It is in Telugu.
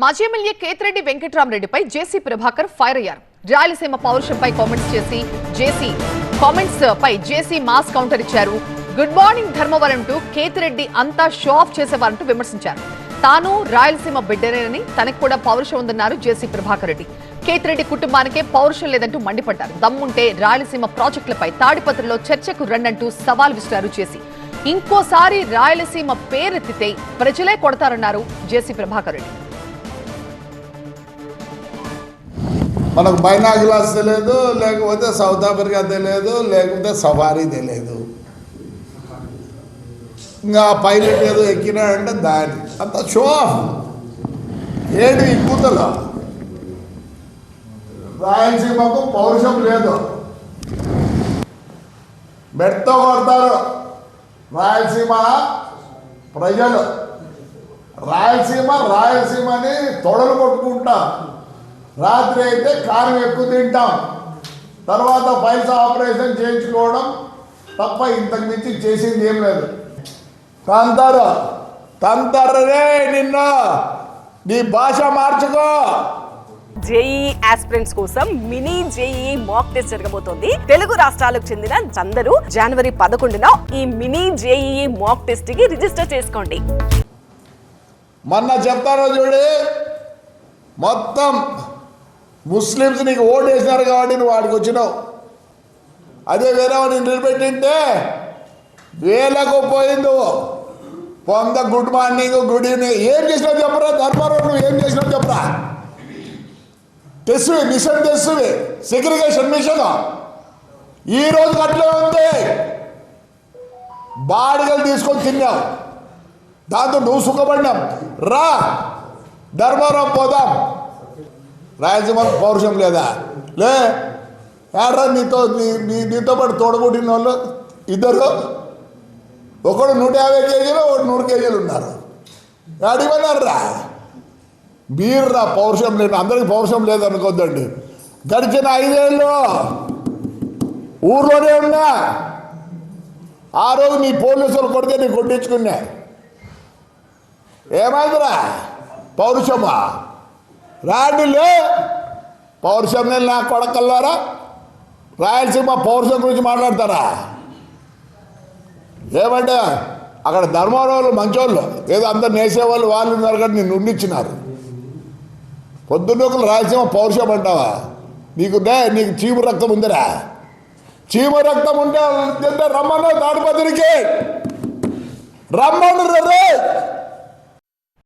మాజీ ఎమ్మెల్యే కేతిరెడ్డి వెంకట్రామరెడ్డిపై జేసీ ప్రభాకర్ ఫైర్ అయ్యారు. రాయలసీమ పౌరుషంపై కామెంట్స్ పై జేసీ మాస్ కౌంటర్ ఇచ్చారు. Good morning Dharmavaram to Kethireddy అంతా షో ఆఫ్ చేసేవారంటూ విమర్శించారు. తాను రాయలసీమ బిడ్డనేనని తనకు కూడా పౌరుషం ఉందన్నారు జేసీ ప్రభాకర్ రెడ్డి. కేతిరెడ్డి కుటుంబానికే పౌరుషం లేదంటూ మండిపడ్డారు. దమ్ముంటే రాయలసీమ ప్రాజెక్టులపై తాడిపత్రిలో చర్చకు రండంటూ సవాల్ విసిరారు జేసీ. ఇంకోసారి రాయలసీమ పేరెత్తితే ప్రజలే కొడతారన్నారు జేసీ ప్రభాకర్ రెడ్డి. మనకు బైనాగ్లాస్ తెలియదు, లేకపోతే సౌత్ ఆఫ్రికా తెలియదు, లేకపోతే సఫారీ తెలియదు. ఇంకా పైలట్ ఏదో ఎక్కినాడంటే దాని అంత షో ఆఫ్. ఏడు ఇక్కుతలో రాయలసీమకు పౌరుషం లేదు, మెట్తో కొడతారు రాయలసీమ ప్రజలు. రాయలసీమని తొడలు కొట్టుకుంటా. రాత్రి అయితే కారం ఎక్కువ తింటాం, తర్వాత పైసా ఆపరేషన్ చేయించుకోవడం తప్ప ఇంతకు మించి చేసింది ఏం లేదు. తంతరే నిన్ను, నీ భాష మార్చుకో. జేఈ ఆస్పిరెంట్స్ కోసం మినీ జేఈ మాక్ టెస్ట్ జరగబోతోంది. తెలుగు రాష్ట్రాలకు చెందిన అందరూ జనవరి 11న ఈ మినీ జేఈ మాక్ టెస్ట్ కి రిజిస్టర్ చేసుకోండి. మొన్న చెప్తారో చూడు, మొత్తం ముస్లిమ్స్ నీకు ఓటు వేసినారు కాబట్టి నువ్వు వాడికి వచ్చినావు. అదే వేరే వాడిని నిలబెట్టింటే వేలకు పోయింది. పొంద గుడ్ మార్నింగ్, గుడ్ ఈవినింగ్ ఏం చేసినావు చెప్పరా? ధర్మారావు నువ్వు ఏం చేసినావు చెప్పరా? తెస్తువి మిషన్, తెస్తువి సెగ్రిగేషన్ మిషన్ ఈ రోజు అట్లే ఉంది. బాడిగలు తీసుకొని తిన్నావు, దాంతో నువ్వు సుఖపడినావు. రా ధర్మారావు పోదాం. రాయలసీమకు పౌరుషం లేదా? లే ఏడ్రా నీతో పాటు తోడబుట్టిన వాళ్ళు ఇద్దరు, ఒకడు 150 కేజీలు, ఒకడు 100 కేజీలు ఉన్నారు. అడిగిపోయినారు రా. మీర్రా పౌరుషం లేదు, అందరికి పౌరుషం లేదు అనుకోద్దండి. గడిచిన 5 ఏళ్ళు ఊర్లోనే ఉన్నా. ఆ రోజు నీ పోలీసులు కొడితే నీ కొట్టించుకున్నా. ఏమైందిరా పౌరుషమా? రాండిలే పౌరుషం నేను నా కొడకల్లారా. రాయలసీమ పౌరుషం గురించి మాట్లాడతారా? ఏమంటే అక్కడ ధర్మవరంలో మంచోళ్ళు ఏదో అందరు నేసేవాళ్ళు వాళ్ళు ఉన్నారు కానీ నిన్ను ఉండిచ్చినారు. పొద్దున్నొకరు రాయలసీమ పౌరుషం అంటావా? నీకు చీము రక్తం ఉందిరా? చీము రక్తం ఉంటే రమ్మను తాడిపత్రికి రమ్మను రే.